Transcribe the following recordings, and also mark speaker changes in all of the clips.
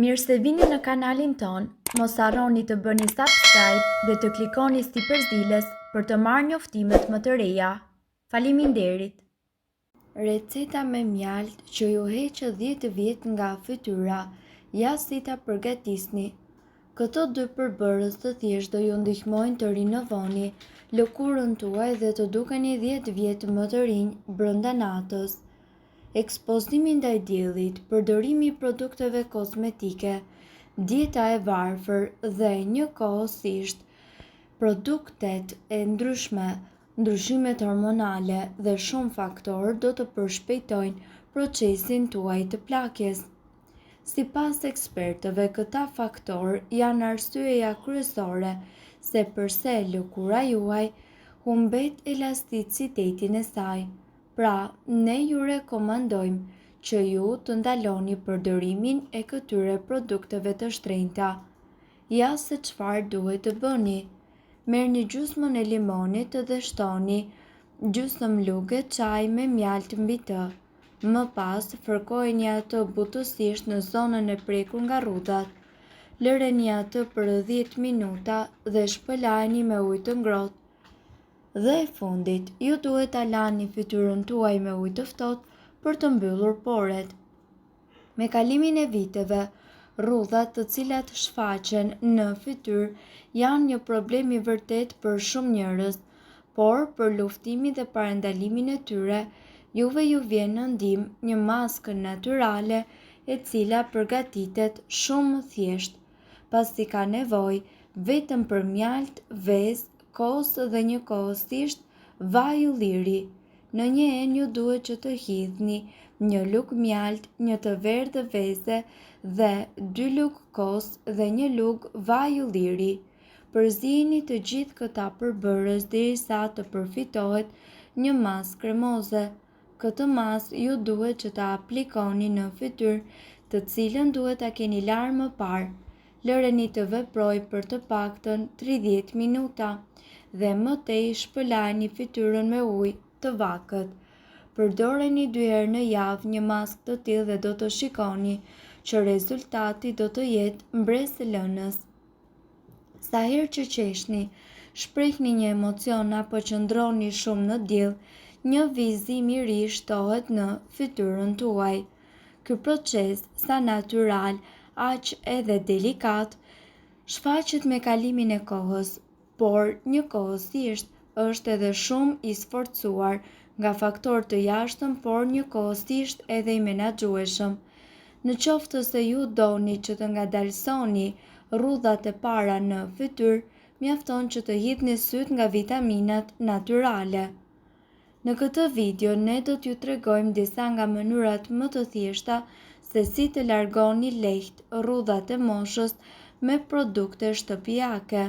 Speaker 1: Mirë se vini në kanalin ton, mos harroni të bëni subscribe dhe të klikoni si përzdiles për të marrë njoftimet më të reja. Faleminderit! Receta me mjalt që ju heqë 10 vjet nga fytyra, ja si ta përgatisni. Këto dy përbërës të thjesht do ju ndihmojnë të rinovoni lëkurën tuaj dhe të dukeni 10 vjet më të rinj brenda natës. Ekspozimi ndaj diellit, përdorimi i produkteve kozmetike, dieta e varfër dhe njëkohësisht produktet e ndryshme, ndryshimet hormonale dhe shumë faktorë do të përshpejtojnë procesin tuaj të plakjes. Sipas ekspertëve, këta faktorë janë arsyeja kryesore se pse lëkura juaj humbet elasticitetin e saj. Pra, ne ju rekomandojmë që ju të ndaloni përdorimin e këtyre produkteve të shtrenjta. Ja se çfarë duhet të bëni. Merrni gjysmën e limonit dhe shtoni gjysmë lugë çaj me mjalt mbi të. Më pas, fërkojeni atë butësisht në zonën e prekur nga rrudhat. Lëreni atë për 10 minuta dhe shpëlajeni me ujë të ngrohtë. Dhe e fundit, ju duhet ta lani fytyrën tuaj me ujë të ftohtë për të mbyllur poret. Me kalimin e viteve, rrudhat të cilat shfaqen në fytyrë janë një problem i vërtet për shumë njerëz, por për luftimin dhe parandalimin e tyre, juve ju vjen në ndihmë një maskë natyrale e cila përgatitet shumë thjesht, pasi ka nevojë vetëm për mjalt, vezë, kosë dhe njëkohësisht vaj ulliri. Në një enë ju duhet që të hidhni një lugë mjalt, një të verdhë veze dhe 2 lugë kosë dhe 1 lugë vaj ulliri. Përzijeni të gjithë këta përbërës derisa të përfitohet një masë kremoze. Këtë masë ju duhet që ta aplikoni në fytyrë, të cilën duhet ta keni larë më parë. Lëreni të veprojë për të paktën 30 minuta dhe më tej shpëlajeni fytyrën me ujë të vakët. Përdoreni 2 herë në javë një maskë të tillë dhe do të shikoni që rezultati do të jetë mbresë lënës. Sa herë që qeshni, shprehni një emocion apo qëndroni shumë në diell, një vizim i ri shtohet në fytyrën tuaj. Ky proces, sa natyral, aq edhe delikat, shfaqet me kalimin e kohës, por njëkohësisht është edhe shumë i sforcuar nga faktorë të jashtëm, por njëkohësisht edhe i menaxhueshëm. Në qoftë se ju doni që të ngadalsoni rrudhat e para në fytyrë, mjafton që të hidhni syt nga vitaminat natyrale. Në këtë video ne do t'ju tregojmë disa nga mënyrat më të thjeshta se si të largoni lehtë rrudhat e moshës me produkte shtëpiake.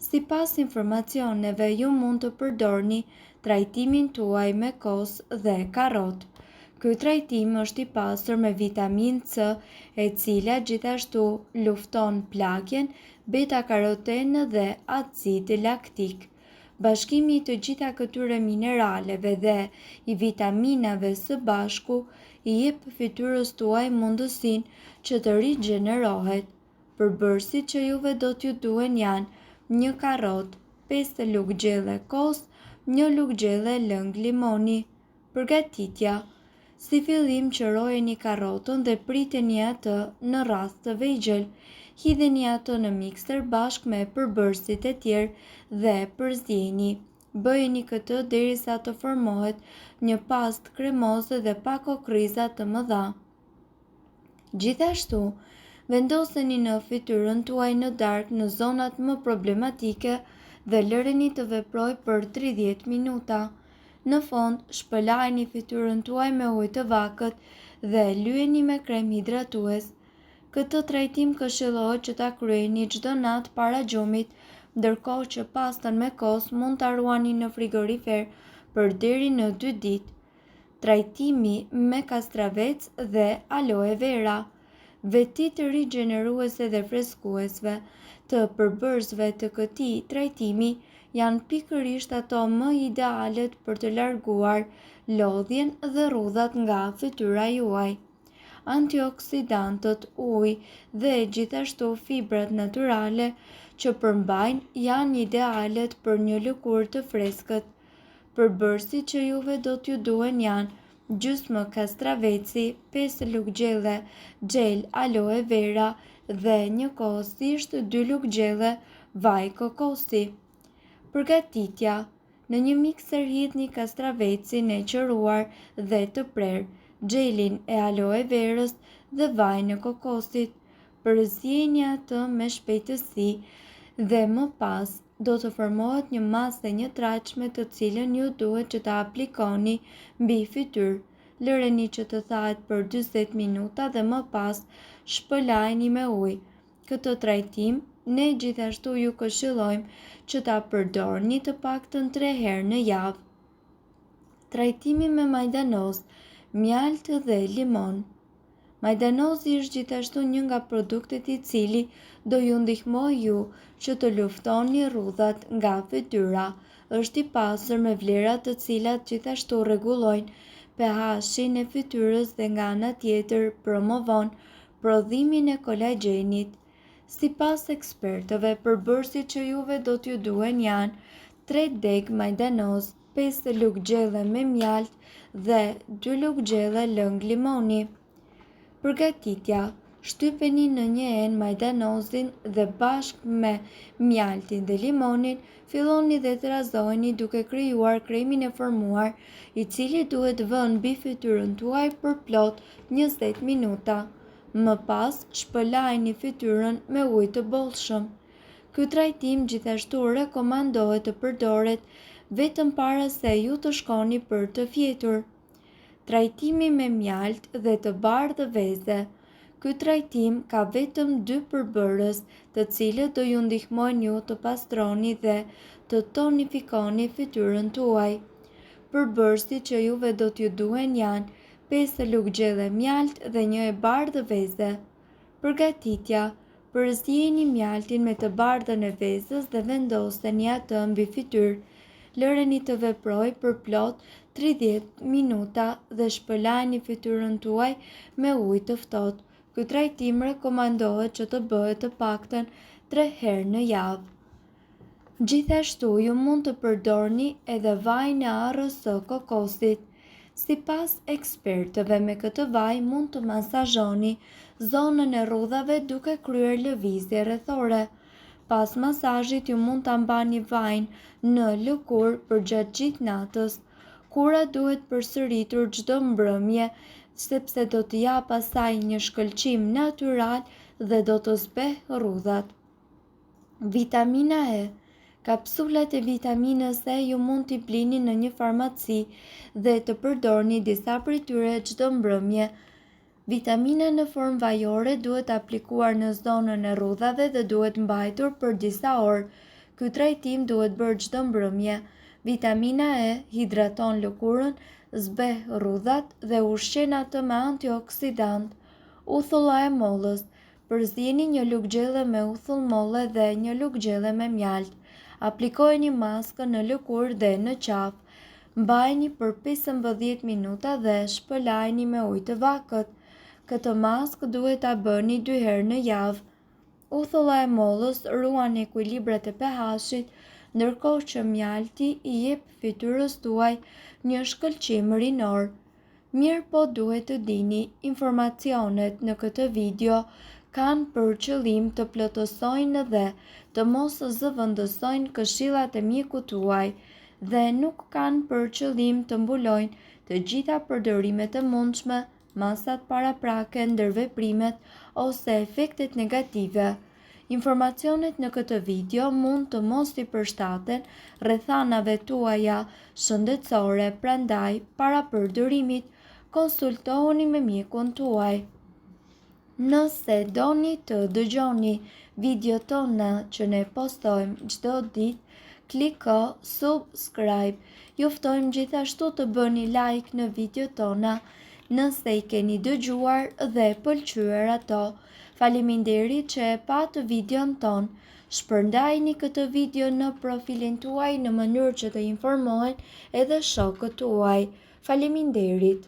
Speaker 1: Sipas informacioneve, ju mund të përdorni trajtimin tuaj me kosë dhe karrotë. Ky trajtim është i pasur me vitaminë C, e cila gjithashtu lufton plakjen, beta-karotenë dhe acid laktik. Bashkimi i të gjitha këtyre mineraleve dhe i vitaminave së bashku i jep fytyrës tuaj mundësinë që të rigjenerohet. Përbërësit që juve do t'ju duhen janë 1 karrotë, 5 lugë gjelle kosë, 1 lugë gjelle lëng limoni. Përgatitja: si fillim qërojeni karrotën dhe priteni atë në radhë të vegjël. Hidheni atë në mikser bashkë me përbërësit e tjerë dhe përzijeni. Bëjeni këtë derisa të formohet një pastë kremoze dhe pa kokriza të mëdha. Gjithashtu, vendoseni në fytyrën tuaj në darkë në zonat më problematike dhe lëreni të veprojë për 30 minuta. Në fund, shpëlajeni fytyrën tuaj me ujë të vakët dhe lyeni me krem hidratues. Këtë trajtim këshillohet që ta kryeni çdo natë para gjumit, ndërkohë që pastën me kosë mund ta ruani në frigorifer për deri në 2 ditë. Trajtimi me kastravec dhe aloe vera. Vetitë rigjeneruese dhe freskuesve të përbërësve të këtij trajtimi janë pikërisht ato më idealet për të larguar lodhjen dhe rrudhat nga fytyra juaj. antioksidantët, ujë dhe gjithashtu fibrat natyrale që përmbajnë janë idealet për një lëkurë të freskët. Përbërësit që juve do t'ju duen janë gjysmë kastraveci, 5 lugë gjelle gjel aloe vera dhe njëkohësisht 2 lugë gjelle vaj kokosi. Përgatitja: në një mikser hidhni kastravecin e qëruar dhe të prerë, gjelin e aloe verës dhe vajin e kokosit. Përzieni atë me shpejtësi dhe më pas do të formohet një masë e njëtrajtshme të cilën ju duhet që ta aplikoni mbi fytyrë. Lëreni që të thahet për 40 minuta dhe më pas shpëlajini me ujë. Këtë trajtim ne gjithashtu ju këshillojmë që ta përdorni të paktën 3 herë në javë. Trajtimi me majdanoz, mjalt dhe limon. Majdanozi është gjithashtu një nga produktet i cili do ju ndihmojë ju që të luftoni rrudhat nga fytyra. Është i pasur me vlera të cilat gjithashtu rregullojnë pH-in e fytyrës dhe nga ana tjetër promovon prodhimin e kolagjenit. Sipas ekspertëve, përbërësit që juve do t'ju duen janë 3 deg majdanoz, 5 lugë gjelle me mjalt dhe 2 lugë gjelle lëng limoni. Përgatitja: shtypeni në një enë majdanozin dhe bashkë me mjaltin dhe limonin filloni dhe trazojeni duke krijuar kremin e formuar, i cili duhet vënë mbi fytyrën tuaj për plot 20 minuta. Më pas shpëlajini fytyrën me ujë të bollshëm. Ky trajtim gjithashtu rekomandohet të përdoret vetëm para se ju të shkoni për të fjetur. Trajtimi me mjalt dhe të bardhë veze. Ky trajtim ka vetëm 2 përbërës, të cilët do ju ndihmojnë ju të pastroni dhe të tonifikoni fytyrën tuaj. Përbërësit që juve do t'ju duen janë 5 lugë gjelle mjalt dhe 1 e bardhë veze. Përgatitja: përzieni mjaltin me të bardhën e vezës dhe vendoseni atë mbi fytyrë. Lëreni të veprojë për plot 30 minuta dhe shpëlajini fytyrën tuaj me ujë të ftohtë. Ky trajtim rekomandohet që të bëhet të paktën 3 herë në javë. Gjithashtu ju mund të përdorni edhe vajin e arrës së kokosit. Sipas ekspertëve, me këtë vaj mund të masazhoni zonën e rrudhave duke kryer lëvizje rrethore. Pas masazhit ju mund ta mbani vajin në lëkurë përgjatë gjithë natës. Kura duhet përsëritur çdo mbrëmje sepse do të jap asaj një shkëlqim natyral dhe do të zbehë rrudhat. Vitamina E. Kapsulat e vitaminës E ju mund t'i blini në një farmaci dhe të përdorni disa prej tyre çdo mbrëmje. Vitamina në formë vajore duhet aplikuar në zonën e rrudhave dhe duhet mbajtur për disa orë. Ky trajtim duhet bërë çdo mbrëmje. Vitamina E hidraton lëkurën, zbeh rrudhat dhe ushqen atë me antioksidant. Uthulla e mollës. Përzieni 1 lugë gjelle me uthull molle dhe 1 lugë gjelle me mjalt. Aplikojeni maskën në lëkurë dhe në qafë. Mbajini për 15 minuta dhe shpëlajini me ujë të vakët. Këtë maskë duhet ta bëni 2 herë në javë. Uthulla e mollës ruan ekuilibrat e pH-it, ndërkohë që mjalti i jep fytyrës tuaj një shkëlqim rinor. Mirë po duhet të dini, informacionet në këtë video kanë për qëllim të plotësojnë dhe të mos zëvendësojnë këshillat e mjekut tuaj dhe nuk kanë për qëllim të mbulojnë të gjitha përdorimet e mundshme, masat paraprake, ndërveprimet ose efektet negative. Informacionet në këtë video mund të mos i përshtaten rrethanave tuaja shëndetësore, prandaj para përdorimit konsultohuni me mjekun tuaj. Nëse doni të dëgjoni videot tona që ne postojmë çdo ditë, kliko subscribe. Ju ftojmë gjithashtu të bëni like në videot tona nëse i keni dëgjuar dhe pëlqyer ato. Faleminderit që e patë videon ton. Shpërndajini këtë video në profilin tuaj në mënyrë që të informohen edhe shokët tuaj. Faleminderit.